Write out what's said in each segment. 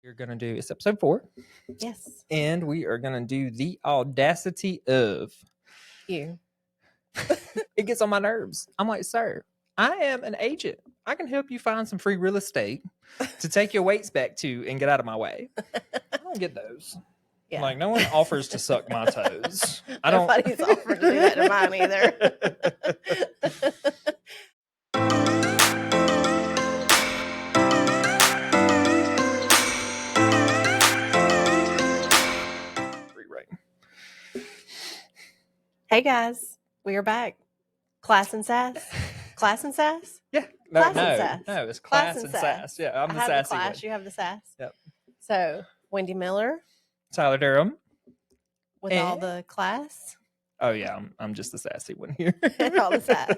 We're going to do, it's episode 4. Yes. And we are going to do the audacity of You. It gets on my nerves. I'm like, sir, I am an agent. I can help you find some free real estate to take your weights back to and get out of my way. I don't get those. Yeah. Like, no one offers to suck my toes. I don't. Nobody's offered to do that to mine either. Hey guys, we are back. Class and sass. Class and sass. Yeah. Class and sass. No, it's class and sass. Yeah, I'm the I have sassy the class. one. You have the sass. Yep. So Wendy Miller Tyler Durham. with all the class. Oh yeah, I'm just the sassy one here. All the sass.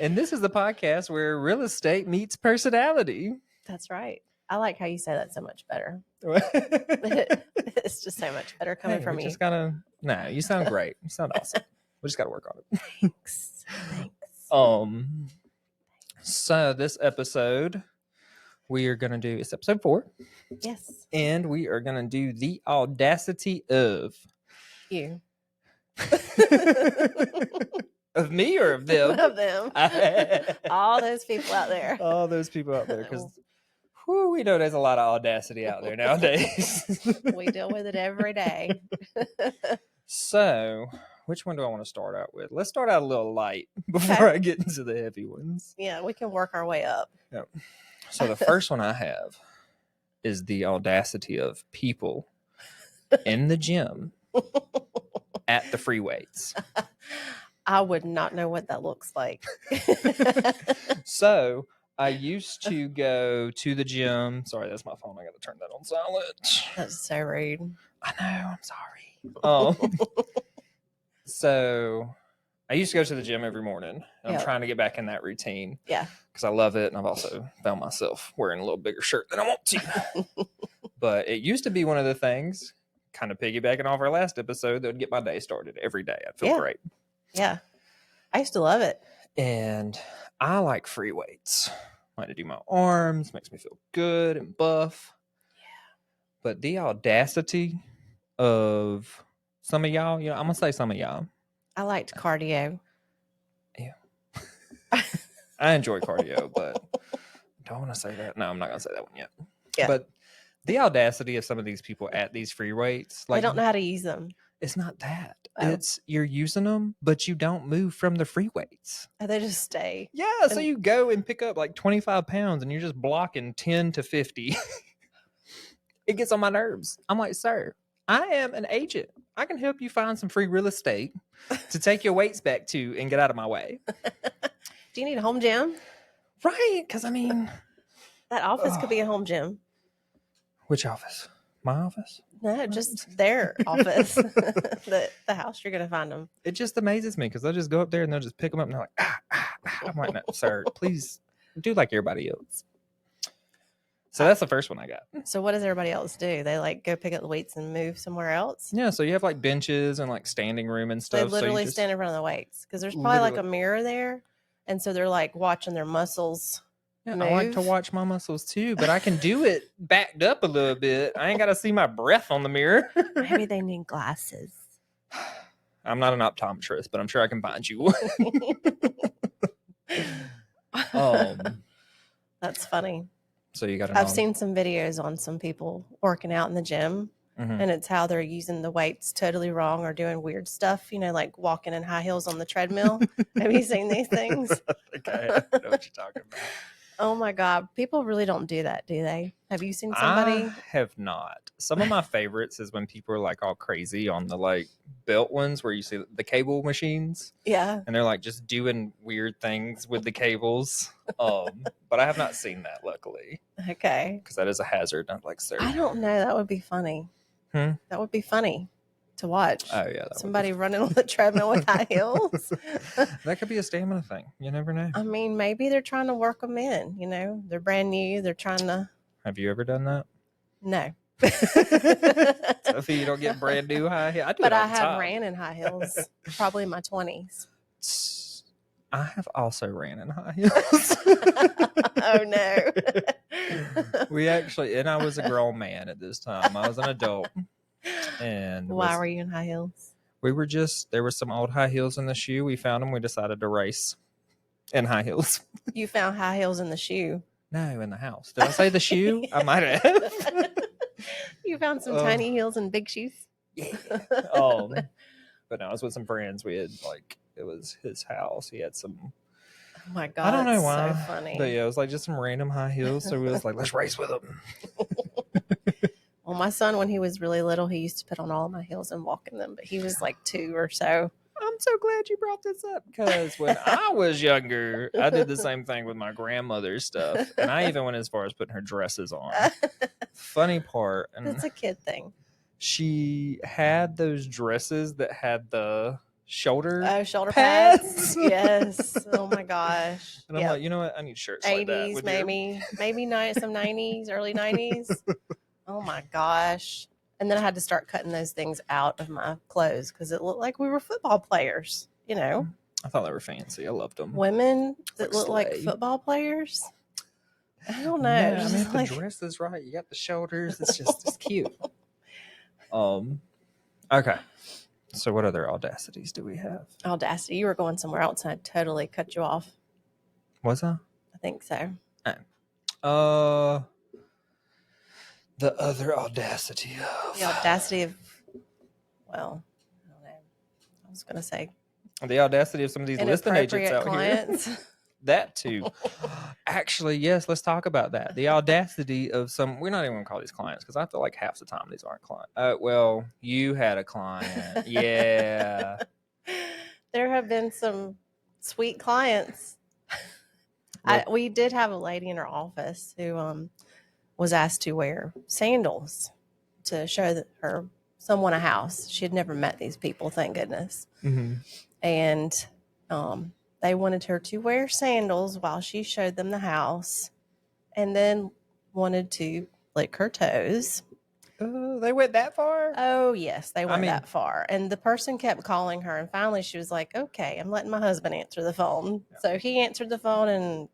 And this is the podcast where real estate meets personality. That's right. I like how you say that so much better. It's just so much better coming from you. Just gotta, no, you sound great. You sound awesome. We just gotta work on it. Thanks. So this episode we are gonna do, it's episode 4. Yes. And we are gonna do the audacity of You. Of me or of them? Of them. All those people out there. All those people out there, because we know there's a lot of audacity out there nowadays. We deal with it every day. So, which one do I want to start out with? Let's start out a little light before I get into the heavy ones. Yeah, we can work our way up. Yep. So the first one I have is the audacity of people in the gym at the free weights. I would not know what that looks like. So I used to go to the gym. Sorry, that's my phone. I got to turn that on silent. That's so rude. I know. I'm sorry. So I used to go to the gym every morning. And I'm trying to get back in that routine. Yeah. Because I love it. And I've also found myself wearing a little bigger shirt than I want to. But it used to be one of the things, kind of piggybacking off our last episode, that would get my day started every day. I'd feel great. Yeah. I used to love it. And I like free weights. I like to do my arms. Makes me feel good and buff. Yeah. But the audacity of some of y'all, I'm going to say some of y'all. I liked cardio. Yeah. I enjoy cardio, but don't want to say that. No, I'm not going to say that one yet. Yeah. But the audacity of some of these people at these free weights. Like, I don't know how to use them. It's not that. Oh. It's you're using them, but you don't move from the free weights. Oh, they just stay. Yeah, so you go and pick up like 25 pounds and you're just blocking 10 to 50. It gets on my nerves. I'm like, sir, I am an agent. I can help you find some free real estate to take your weights back to and get out of my way. Do you need a home gym? Right, because I mean... That office could be a home gym. Which office? My office? No, just their office. The house, you're going to find them. It just amazes me because they'll just go up there and they'll just pick them up and they're like, I'm like, no, sir, please do like everybody else. So that's the first one I got. So what does everybody else do? They like go pick up the weights and move somewhere else? Yeah, so you have like benches and like standing room and stuff. They literally stand in front of the weights because there's probably like a mirror there. And so they're like watching their muscles. Yeah, I like to watch my muscles too, but I can do it backed up a little bit. I ain't got to see my breath on the mirror. Maybe they need glasses. I'm not an optometrist, but I'm sure I can find you one. That's funny. So you got to I've seen some videos on some people working out in the gym, and it's how they're using the weights totally wrong or doing weird stuff, like walking in high heels on the treadmill. Have you seen these things? Okay, I know what you're talking about. Oh my God. People really don't do that, do they? Have you seen somebody? I have not. Some of my favorites is when people are like all crazy on the like belt ones where you see the cable machines. Yeah. And they're like just doing weird things with the cables. But I have not seen that, luckily. Okay. Because that is a hazard. I'm like, sir. I don't know. That would be funny. That would be funny to watch. Oh, yeah. Somebody running on the treadmill with high heels. That could be a stamina thing. You never know. I mean, maybe they're trying to work them in. They're brand new. They're trying to. Have you ever done that? No. So you don't get brand new high heels. I do but it all I the have time. ran in high heels, probably in my 20s. I have also ran in high heels. Oh no. We actually, and I was a grown man at this time. I was an adult. And Why were you in high heels? We were there were some old high heels in the shoe. We found them. We decided to race in high heels. You found high heels in the shoe? No, in the house. Did I say the shoe? I might have. You found some tiny heels and big shoes? Yeah. But no, I was with some friends. We had it was his house. He had some. Oh my God. I don't know why. So funny. But yeah, it was just some random high heels. So we was like, let's race with them. Well, my son, when he was really little, he used to put on all of my heels and walk in them, but he was like 2 or so. I'm so glad you brought this up because when I was younger, I did the same thing with my grandmother's stuff. And I even went as far as putting her dresses on. Funny part. And that's a kid thing. She had those dresses that had the shoulder pads. Yes. Oh my gosh. And I'm like, you know what? I need shirts 80s, like that. maybe some 90s, early 90s. Oh my gosh. And then I had to start cutting those things out of my clothes because it looked like we were football players, you know. I thought they were fancy. I loved them. Women that look like football players. I don't know. Yeah, I mean, if the dress is right, you got the shoulders. It's cute. Okay. So what other audacities do we have? Audacity. You were going somewhere else and I totally cut you off. Was I? I think so. The other audacity of... The audacity of... Well, I don't know. I was going to say... The audacity of some of these listing agents out clients. Here. That too. Actually, yes, let's talk about that. The audacity of some... We're not even going to call these clients because I feel like half the time these aren't clients. Well, you had a client. Yeah. There have been some sweet clients. We did have a lady in our office who was asked to wear sandals to show her someone a house. She had never met these people, thank goodness. Mm-hmm. And they wanted her to wear sandals while she showed them the house and then wanted to lick her toes. Oh, they went that far? Oh, yes, they went that far. And the person kept calling her. And finally she was like, okay, I'm letting my husband answer the phone. Yeah. So he answered the phone and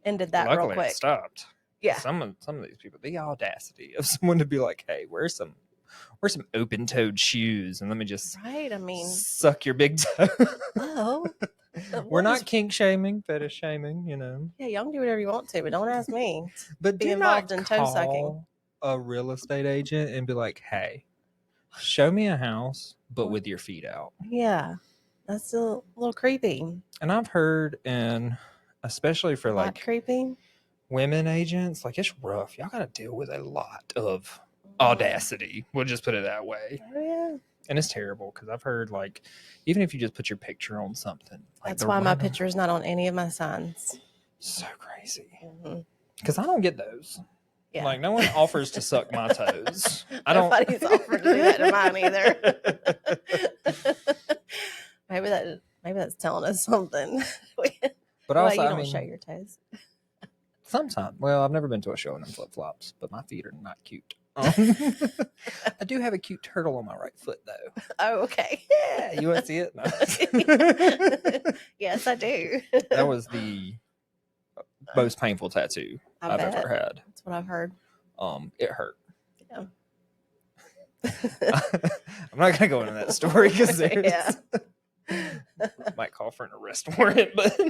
ended that real quick. It stopped. Yeah. Some of these people, the audacity of someone to be like, hey, where's some open-toed shoes and let me just suck your big toe. Oh. We're not kink shaming, fetish shaming, you know. Yeah, y'all can do whatever you want to, but don't ask me. But be involved in toe sucking. A real estate agent and be like, hey, show me a house, but with your feet out. Yeah. That's a little creepy. And I've heard, and especially for like creepy women agents, like it's rough. Y'all got to deal with a lot of audacity. We'll just put it that way. Oh, yeah. And it's terrible because I've heard like, even if you just put your picture on something. That's why my picture is not on any of my signs. So crazy. Because I don't get those. Yeah. Like no one offers to suck my toes. Nobody's offered to do that to mine either. Maybe that's telling us something. But also, you don't show your toes. Sometimes. Well, I've never been to a show in flip-flops, but my feet are not cute. I do have a cute turtle on my right foot, though. Oh, okay. Yeah, you want to see it? No. Yes, I do. That was the most painful tattoo I've ever had. That's what I've heard. It hurt. Yeah. I'm not gonna go into that story because there's might call for an arrest warrant, but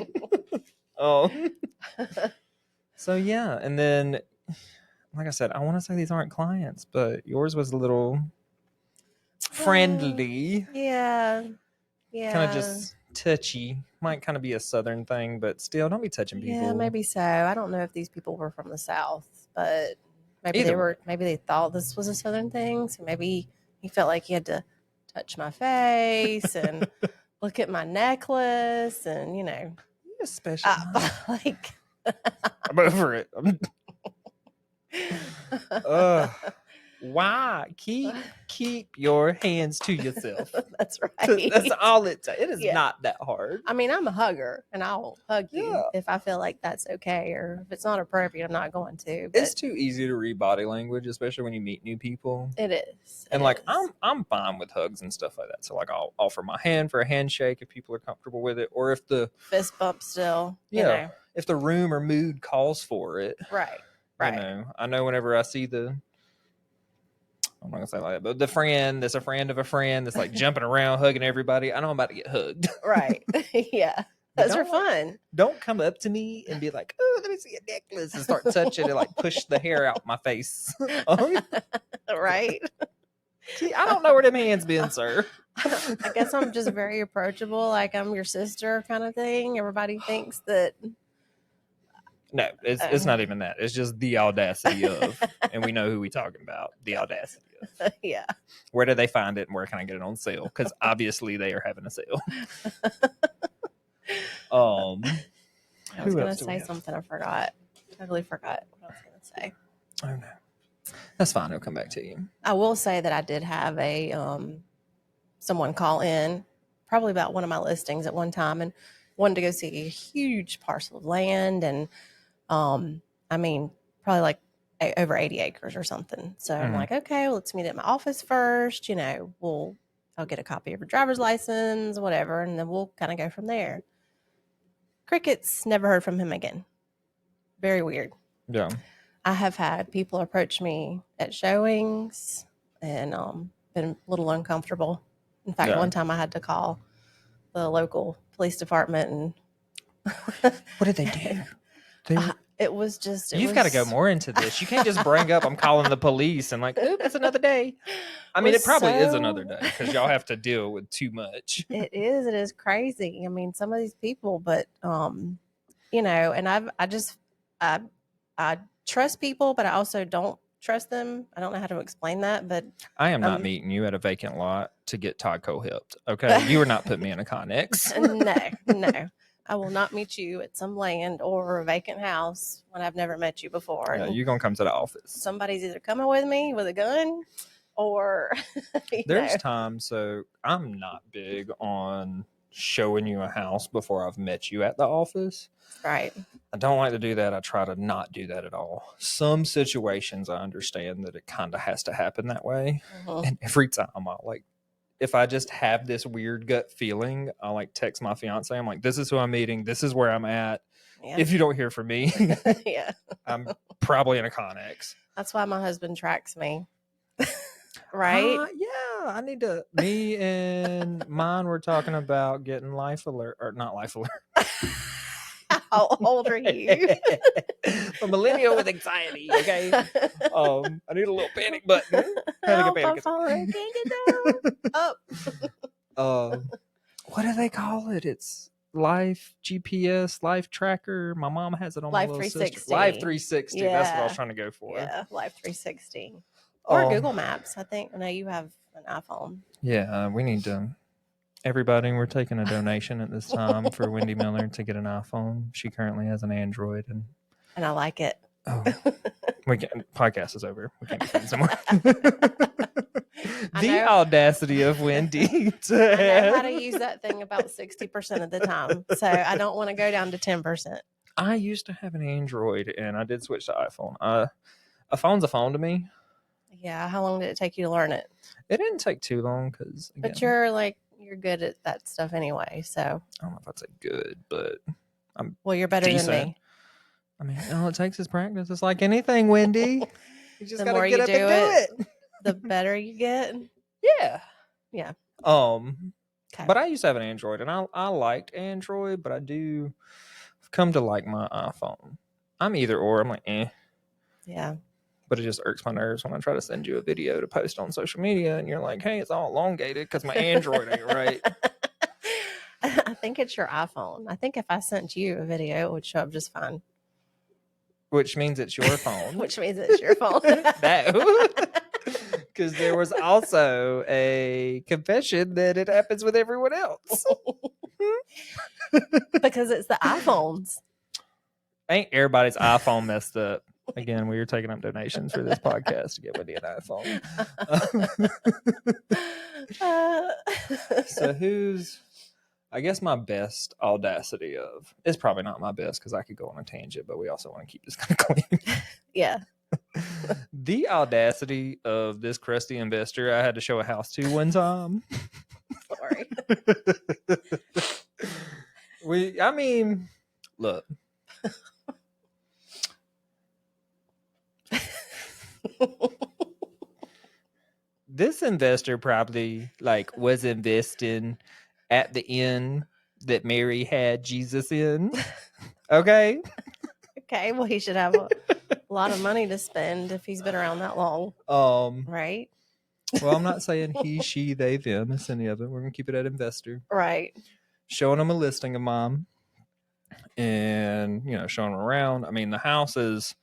so yeah, and then like I said, I want to say these aren't clients, but yours was a little friendly. Yeah. Kind of just touchy. Might kind of be a southern thing, but still, don't be touching people. Yeah, maybe so. I don't know if these people were from the South, but maybe they were. Maybe they thought this was a southern thing, so maybe he felt like he had to touch my face and look at my necklace, and you know, you're special. Like I'm over it. Why keep your hands to yourself? That's right. That's all it takes. It is not that hard. I mean, I'm a hugger, and I'll hug you if I feel like that's okay, or if it's not appropriate, I'm not going to. But it's too easy to read body language, especially when you meet new people. It is. And I'm fine with hugs and stuff like that. So like I'll offer my hand for a handshake if people are comfortable with it, or if the fist bump still. You know. If the room or mood calls for it. Right. Right. I know whenever I see I'm not gonna say like that, but the friend that's a friend of a friend that's like jumping around, hugging everybody. I know I'm about to get hugged. Right. Yeah. But Those are fun. Don't come up to me and be like, "Oh, let me see a necklace," and start touching it, like push the hair out my face. Right. See, I don't know where them hands been, sir. I guess I'm just very approachable, like I'm your sister kind of thing. Everybody thinks that. No, it's not even that. It's just the audacity of, and we know who we talking about. The audacity of. Yeah. Where do they find it, and where can I get it on sale? Because obviously they are having a sale. I was gonna say something. I forgot. Totally forgot what I was gonna say. Oh no, that's fine. It'll come back to you. I will say that I did have someone call in, probably about one of my listings at one time, and wanted to go see a huge parcel of land, and I mean, probably like over 80 acres or something. So I'm like, okay, well, let's meet at my office first. I'll get a copy of your driver's license, whatever, and then we'll kind of go from there. Crickets, never heard from him again. Very weird. Yeah. I have had people approach me at showings and been a little uncomfortable. In fact, one time I had to call the local police department and what did they do? It was just. You've got to go more into this. You can't just bring up, I'm calling the police and like, oop, it's another day. I mean, it probably is another day because y'all have to deal with too much. It is crazy. I mean, some of these people, but and I trust people, but I also don't trust them. I don't know how to explain that, but I am not meeting you at a vacant lot to get Taco helped. Okay, you are not putting me in a Connex. No. I will not meet you at some land or a vacant house when I've never met you before. Yeah, you're going to come to the office. Somebody's either coming with me with a gun or... There's times, so I'm not big on showing you a house before I've met you at the office. Right. I don't like to do that. I try to not do that at all. Some situations I understand that it kind of has to happen that way. And every time I'll like, if I just have this weird gut feeling, I'll like text my fiance. I'm like, this is who I'm meeting. This is where I'm at. Yeah. If you don't hear from me, yeah, I'm probably in a Connex. That's why my husband tracks me. Right? Yeah, I need to. Me and mine were talking about getting Life Alert, or not Life Alert. How old are you? A millennial with anxiety. Okay. I need a little panic button. Help, I'm falling. Can't get down. Up. What do they call it? It's Life GPS, Life Tracker. My mom has it on Life my little 360. sister. Life 360. Yeah. That's what I was trying to go for. Yeah, Life 360. Or Google Maps. I think. No, you have an iPhone. Yeah, we need to. Everybody, we're taking a donation at this time for Wendy Miller to get an iPhone. She currently has an Android, and I like it. Oh, podcast is over. We can't be friends anymore. The audacity of Wendy. I know how to use that thing about 60% of the time, so I don't want to go down to 10%. I used to have an Android, and I did switch to iPhone. A phone's a phone to me. Yeah. How long did it take you to learn it? It didn't take too long because. But you're good at that stuff anyway. So I don't know if I'd say good, but I'm. Well, you're better decent. than me. I mean, all it takes is practice. It's like anything, Wendy. You just gotta get up and do it. The better you get. Yeah. Yeah. Okay. But I used to have an Android, and I liked Android, but I do come to like my iPhone. I'm either or. I'm like, eh. Yeah. But it just irks my nerves when I try to send you a video to post on social media, and you're like, hey, it's all elongated because my Android ain't right. I think it's your iPhone. I think if I sent you a video, it would show up just fine. Which means it's your phone. Which means it's your phone. No. Because there was also a confession that it happens with everyone else. Because it's the iPhones. Ain't everybody's iPhone messed up? Again, we were taking up donations for this podcast to get Wendy an iPhone. So who's... I guess my best audacity of is probably not my best because I could go on a tangent, but we also want to keep this kind of clean. Yeah. The audacity of this crusty investor I had to show a house to one time. Sorry. Look. This investor probably like was investing at the inn that Mary had Jesus in. Okay. Okay, well, he should have a lot of money to spend if he's been around that long, right? Well, I'm not saying he, she, they, them. It's any of it. We're gonna keep it at investor. Right. Showing them a listing of mine, and showing them around. I mean, the house is.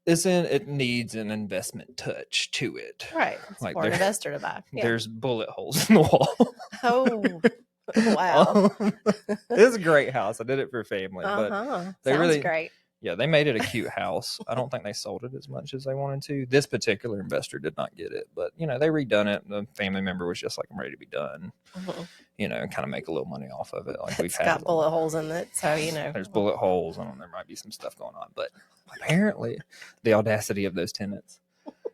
It needs an investment touch to it. Right. It's like for an investor to buy. Yeah. There's bullet holes in the wall. Oh, wow. It's a great house. I did it for family, but they sounds really great. Yeah, they made it a cute house. I don't think they sold it as much as they wanted to. This particular investor did not get it, but they redone it. The family member was just like, "I'm ready to be done." Kind of make a little money off of it. Like It's got bullet holes in it, so there's bullet holes. There might be some stuff going on, but apparently, the audacity of those tenants,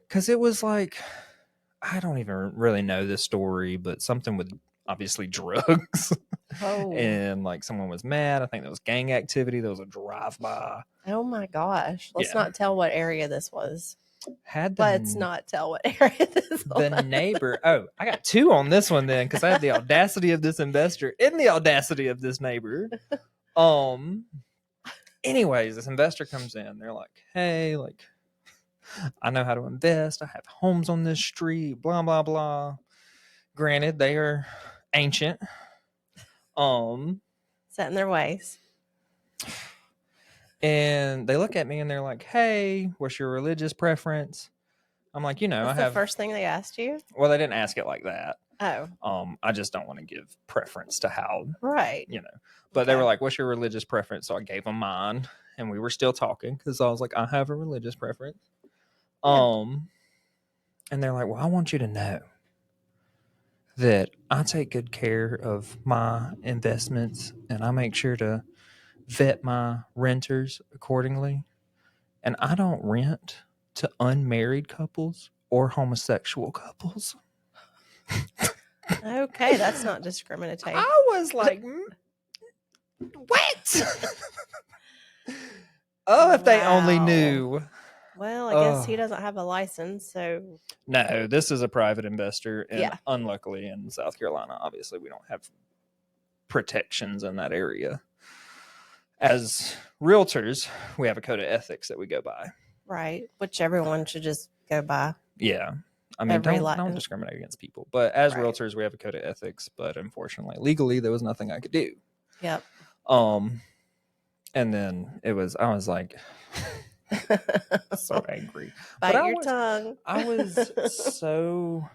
because it was like, I don't even really know this story, but something with obviously drugs. And like someone was mad. I think there was gang activity. There was a drive-by. Oh my gosh. Let's not tell what area this was. Let's not tell what area this was. The neighbor. Oh, I got two on this one then, because I had the audacity of this investor and the audacity of this neighbor. Anyways, this investor comes in. They're like, "Hey, like, I know how to invest. I have homes on this street, blah, blah, blah." Granted, they are ancient. Set in their ways. And they look at me and they're like, "Hey, what's your religious preference?" I'm like, That's the first thing they asked you? Well, they didn't ask it like that. Oh. I just don't want to give preference to how, right. But they were like, "What's your religious preference?" So I gave them mine, and we were still talking because I was like, "I have a religious preference." And they're like, "Well, I want you to know that I take good care of my investments, and I make sure to vet my renters accordingly. And I don't rent to unmarried couples or homosexual couples." Okay, that's not discriminatory. I was like, what? Oh, if they only knew. Well, I guess he doesn't have a license, so. No, this is a private investor. And unluckily in South Carolina, obviously, we don't have protections in that area. As realtors, we have a code of ethics that we go by. Right, which everyone should just go by. Yeah. I mean, don't discriminate against people. But as realtors, we have a code of ethics. But unfortunately, legally, there was nothing I could do. Yep. And then I was like, so angry. Bite your tongue. I was so,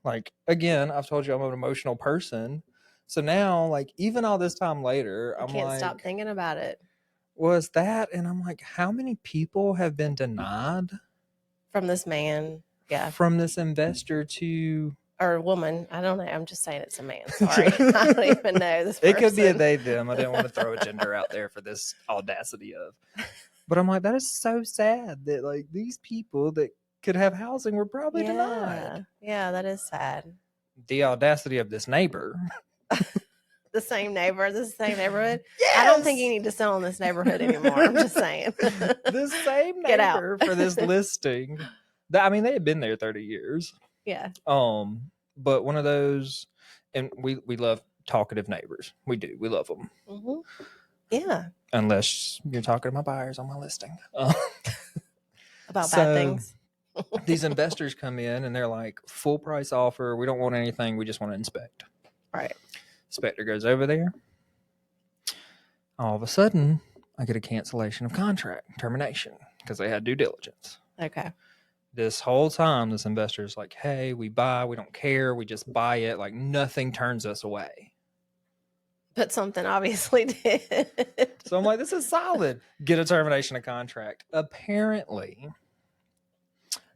like, again, I've told you I'm an emotional person. So now, like, even all this time later, I can't stop thinking about it. Was that? And I'm like, how many people have been denied from this man? Yeah. From this investor to. Or woman. I don't know. I'm just saying it's a man. Sorry. I don't even know this person. It could be a they, them. I didn't want to throw a gender out there for this audacity of. But I'm like, that is so sad that, like, these people that could have housing were probably denied. Yeah, that is sad. The audacity of this neighbor. The same neighbor, the same neighborhood. Yes! I don't think you need to sell in this neighborhood anymore. I'm just saying. The same neighbor for this listing. I mean, they had been there 30 years. Yeah. But one of those, and we love talkative neighbors. We do. We love them. Mm-hmm. Yeah. Unless you're talking to my buyers on my listing. About bad things. These investors come in and they're like, full price offer. We don't want anything. We just want to inspect. Right. Inspector goes over there. All of a sudden, I get a cancellation of contract, termination, because they had due diligence. Okay. This whole time, this investor is like, "Hey, we buy. We don't care. We just buy it. Like, nothing turns us away." But something obviously did. So I'm like, this is solid. Get a termination of contract. Apparently,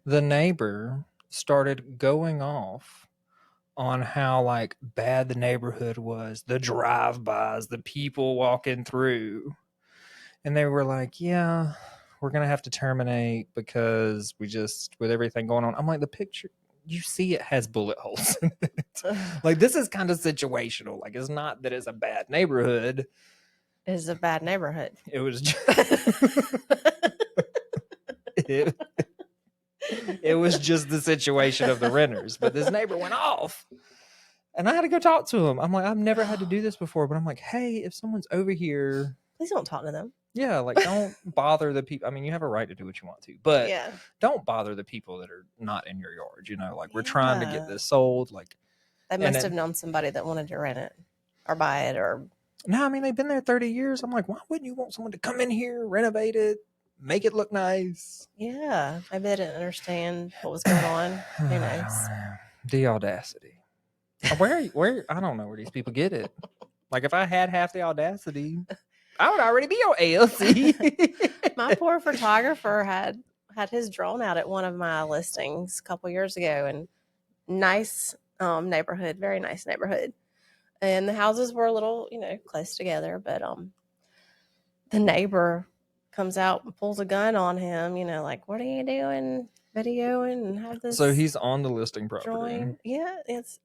the neighbor started going off on how, like, bad the neighborhood was, the drive-bys, the people walking through. And they were like, "Yeah, we're going to have to terminate because with everything going on." I'm like, the picture, you see it has bullet holes in it. Like, this is kind of situational. Like, it's not that it's a bad neighborhood. It's a bad neighborhood. It was just... just the situation of the renters. But this neighbor went off. And I had to go talk to him. I'm like, I've never had to do this before, but I'm like, hey, if someone's over here, Please don't talk to them. yeah, like don't bother the people. I mean, you have a right to do what you want to, but Yeah. don't bother the people that are not in your yard. Like we're trying to get this sold. Like they must have known somebody that wanted to rent it or buy it or. No, I mean they've been there 30 years. I'm like, why wouldn't you want someone to come in here, renovate it, make it look nice? Yeah, maybe they didn't understand what was going on. Who knows? The audacity. Where I don't know where these people get it. Like if I had half the audacity, I would already be on ALC. My poor photographer had his drone out at one of my listings a couple years ago, and nice neighborhood, very nice neighborhood, and the houses were a little, close together, but the neighbor comes out and pulls a gun on him, like, what are you doing, videoing and have this. So he's on the listing property. Drawing. Yeah, it's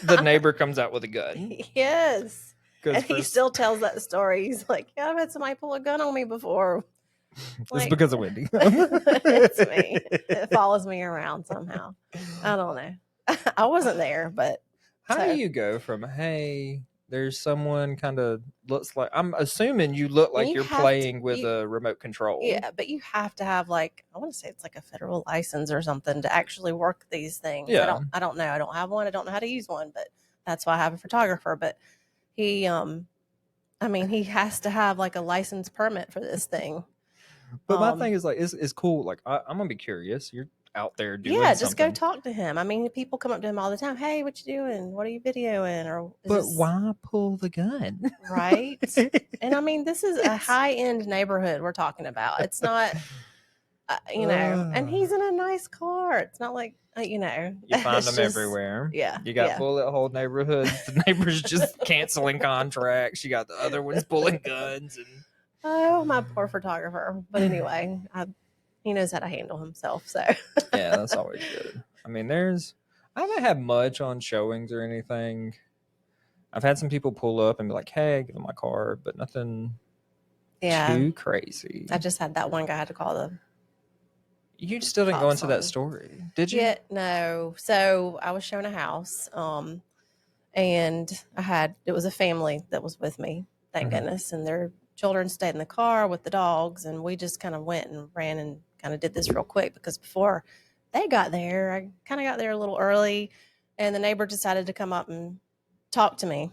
the neighbor comes out with a gun. Yes. And he still tells that story. He's like, yeah, I've had somebody pull a gun on me before. It's because of Wendy. It's me. It follows me around somehow. I don't know. I wasn't there, but. How do you go from, hey, there's someone kind of looks like, I'm assuming you look like you're playing with a remote control. Yeah, but you have to have I want to say it's like a federal license or something to actually work these things. Yeah. I don't know. I don't have one. I don't know how to use one, but that's why I have a photographer. But he, he has to have like a license permit for this thing. But my thing is like, it's cool. Like I'm gonna be curious. You're out there doing just go talk to him. People come up to him all the time. Hey, what you doing? What are you videoing? Why pull the gun? Right. And this is a high-end neighborhood we're talking about. It's not, and he's in a nice car. It's not like, you find them everywhere. Yeah. You got bullet hole neighborhoods. The neighbors just canceling contracts. You got the other ones pulling guns. And oh, my poor photographer. But anyway, he knows how to handle himself. So yeah, that's always good. I haven't had much on showings or anything. I've had some people pull up and be like, hey, give them my card, but nothing too crazy. I just had that one guy I had to call them. You still didn't go into that story, did you? Yeah, no. So I was showing a house, and it was a family that was with me, thank goodness, and their children stayed in the car with the dogs, and we just kind of went and ran and kind of did this real quick because before they got there, I kind of got there a little early, and the neighbor decided to come up and talk to me.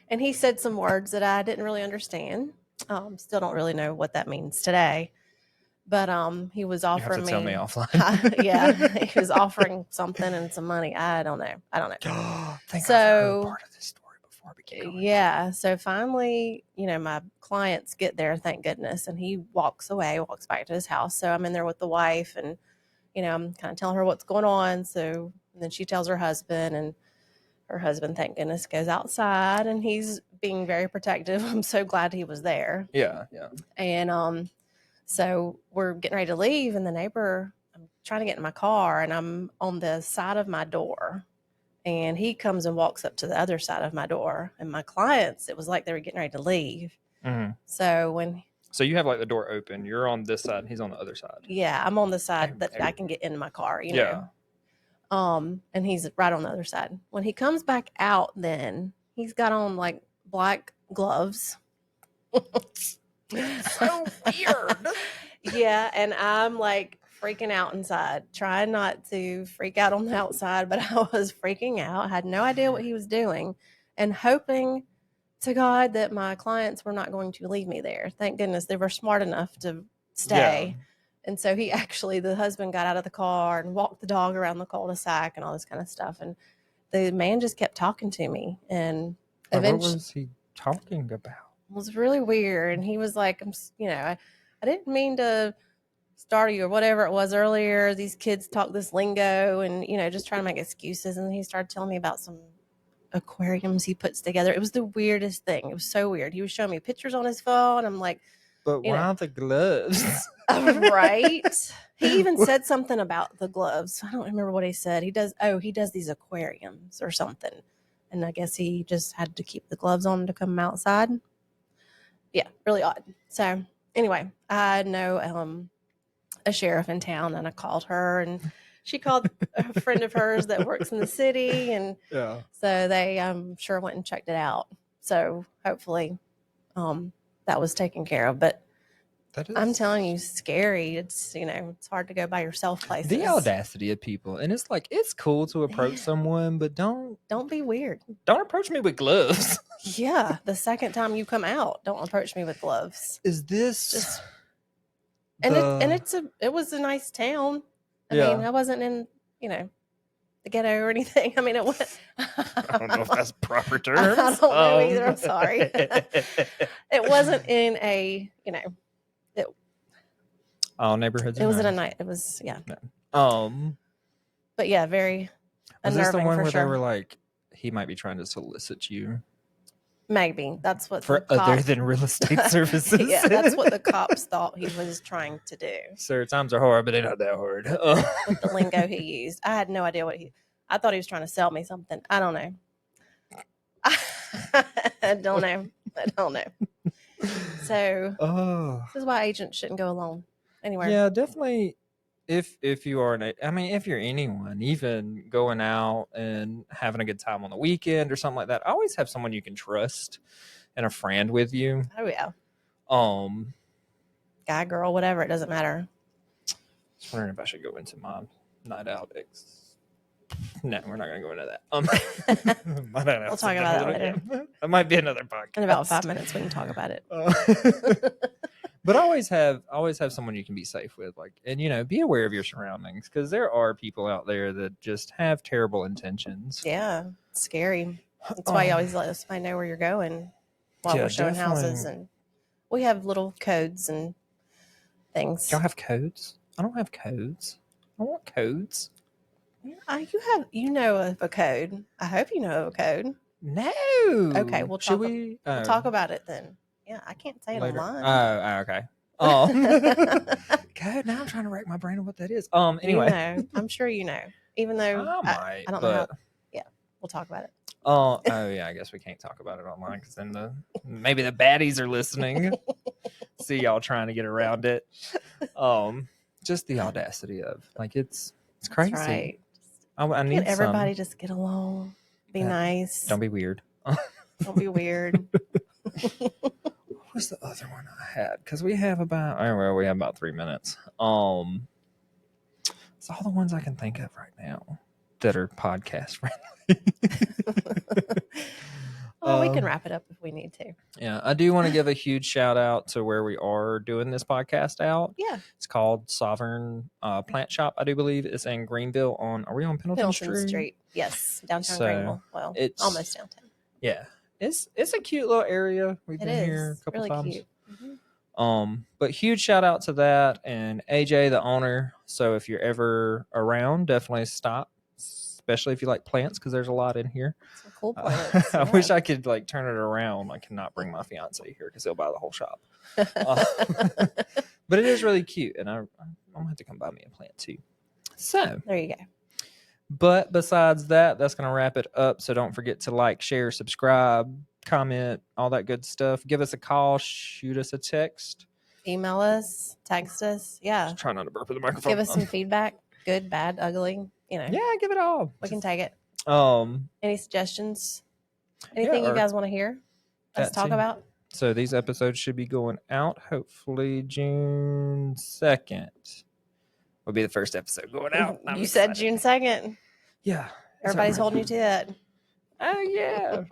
And he said some words that I didn't really understand. Still don't really know what that means today. But he was offering you have to tell me offline. Yeah, he was offering something and some money. I don't know. Think I've heard part of this story before. Yeah. So finally, my clients get there, thank goodness, and he walks back to his house. So I'm in there with the wife, and I'm kind of telling her what's going on. So and then she tells her husband, and her husband, thank goodness, goes outside, and he's being very protective. I'm so glad he was there. Yeah. And so we're getting ready to leave, and the neighbor, I'm trying to get in my car, and I'm on the side of my door, and he comes and walks up to the other side of my door, and my clients, it was like they were getting ready to leave. Mm-hmm. So you have like the door open, you're on this side, and he's on the other side. Yeah, I'm on the side that I can get into my car, know. And he's right on the other side. When he comes back out, then he's got on like black gloves. So weird. Yeah, and I'm like freaking out inside, trying not to freak out on the outside, but I was freaking out. I had no idea what he was doing, and hoping to God that my clients were not going to leave me there. Thank goodness they were smart enough to stay. Yeah. And so the husband got out of the car and walked the dog around the cul-de-sac and all this kind of stuff. And the man just kept talking to me. And eventually, what was he talking about? It was really weird. And he was like, I didn't mean to startle you or whatever it was earlier. These kids talk this lingo and, just trying to make excuses. And he started telling me about some aquariums he puts together. It was the weirdest thing. It was so weird. He was showing me pictures on his phone. I'm like, but why the gloves? Right. He even said something about the gloves. I don't remember what he said. He does these aquariums or something. And I guess he just had to keep the gloves on to come outside. Yeah, really odd. So anyway, I know a sheriff in town, and I called her, and she called a friend of hers that works in the city, and Yeah. so they sure went and checked it out. So hopefully that was taken care of. But That is, I'm telling you, scary. It's it's hard to go by yourself places. the audacity of people, and it's like it's cool to approach Man. someone, but don't Don't be weird. approach me with gloves. Yeah, the second time you come out, don't approach me with gloves. Is this Just and it was a nice town. I Yeah. mean, I wasn't in the ghetto or anything. I mean, it was. I don't know if that's proper I terms. don't know either. I'm sorry. It wasn't in a all neighborhoods. It was in a nice. night. It was But yeah, very Was this the unnerving one for where sure. they were like, he might be trying to solicit you Maybe that's what for the other cop, than real estate services? Yeah, that's what the cops thought he was trying to do. Sir, times are hard, but they're not that hard. With the lingo he used, I had no idea I thought he was trying to sell me something. I don't know. I don't know. So this is why agents shouldn't go alone anywhere. Yeah, definitely. If you are if you're anyone, even going out and having a good time on the weekend or something like that, always have someone you can trust and a friend with you. Oh yeah. Guy, girl, whatever, it doesn't matter. I was wondering if I should go into my night out No, we're not going to go into that. We'll talk about that later. That might be another podcast. In about 5 minutes, we can talk about it. But always have someone you can be safe with, and be aware of your surroundings, because there are people out there that just have terrible intentions. Yeah, it's scary. That's why you always let us know where you're going while we're showing houses, and we have little codes and things. Y'all have codes? I don't have codes. I want codes. You know of a code. I hope you know of a code. No. Okay, we'll talk about it then. Yeah, I can't say later. It online. Oh, okay. God, now I'm trying to rack my brain on what that is. Anyway, I'm sure you know. Even though I don't know how. Yeah, we'll talk about it. Oh yeah, I guess we can't talk about it online because then maybe the baddies are listening. See y'all trying to get around it. Just the audacity of it's crazy. That's right. I need everybody just get along. Be nice. Don't be weird. Don't be weird. What was the other one I had? Because we have about 3 minutes. It's all the ones I can think of right now that are podcast friendly. Well, we can wrap it up if we need to. Yeah, I do want to give a huge shout out to where we are doing this podcast out. Yeah. It's called Sovereign Plant Shop, I do believe. It's in Greenville are we on Pendleton Street? Yes, downtown Greenville. Well, it's almost downtown. Yeah. It's a cute little area. We've been here a couple times. Cute. Mm-hmm. But huge shout out to that and AJ, the owner. So if you're ever around, definitely stop, especially if you like plants, because there's a lot in here. Some cool plants. I wish I could turn it around. I cannot bring my fiance here because he'll buy the whole shop. But it is really cute, and I'm gonna have to come buy me a plant too. So there you go. But besides that, that's going to wrap it up. So don't forget to share, subscribe, comment, all that good stuff. Give us a call. Shoot us a text. Email us. Text us. Yeah. Just try not to burp with the microphone. Give us some feedback. Good, bad, ugly. Yeah, give it all. We can take it. Any suggestions? Anything you guys want to hear us talk about? So these episodes should be going out hopefully June 2nd. Will be the first episode going out. You said June 2nd. Yeah. Everybody's holding you to that. Oh, yeah.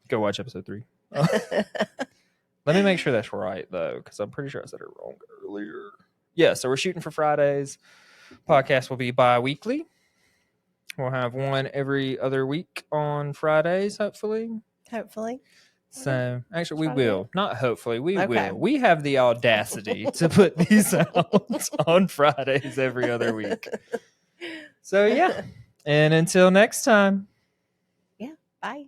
Go watch episode 3. Let me make sure that's right, though, because I'm pretty sure I said it wrong earlier. Yeah, so we're shooting for Fridays. Podcast will be bi-weekly. We'll have one every other week on Fridays, hopefully. So, actually, we will. Not hopefully. We will. We have the audacity to put these out on Fridays every other week. So, yeah. And until next time. Yeah. Bye.